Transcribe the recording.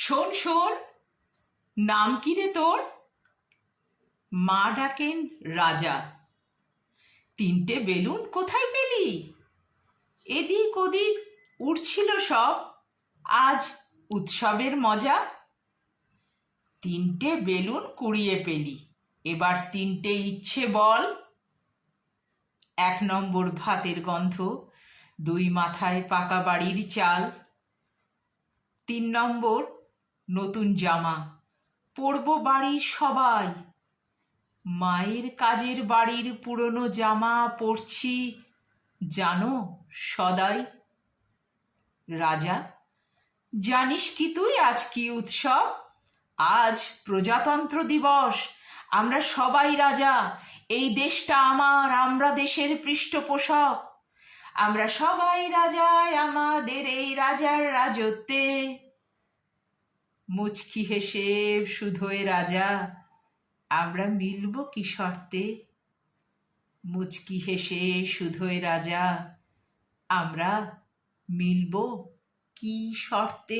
শোন শোন, নাম কি রে তোর? মা ডাকেন রাজা। তিনটে বেলুন কোথায় পেলি? এদিক ওদিক উড়ছিল সব, আজ উৎসবের মজা। তিনটে বেলুন কুড়িয়ে পেলি, এবার তিনটে ইচ্ছে বল। 1 নম্বর ভাতের গন্ধ, 2 মাথায় পাকা বাড়ির চাল। 3 নম্বর নতুন জামা, পরবো বাড়ির সবাই। মায়ের কাজের বাড়ির পুরনো জামা পরছি জানো সদাই। রাজা, জানিস কি তুই আজ কি উৎসব? আজ প্রজাতন্ত্র দিবস, আমরা সবাই রাজা। এই দেশটা আমার, আমরা দেশের পৃষ্ঠপোষক। আমরা সবাই রাজায়, আমাদের এই রাজার রাজত্বে। মুচকি হেসে শুধোয় রাজা, আমরা মিলব কি শর্তে? মুচকি হেসে শুধোয় রাজা, আমরা মিলব কি শর্তে?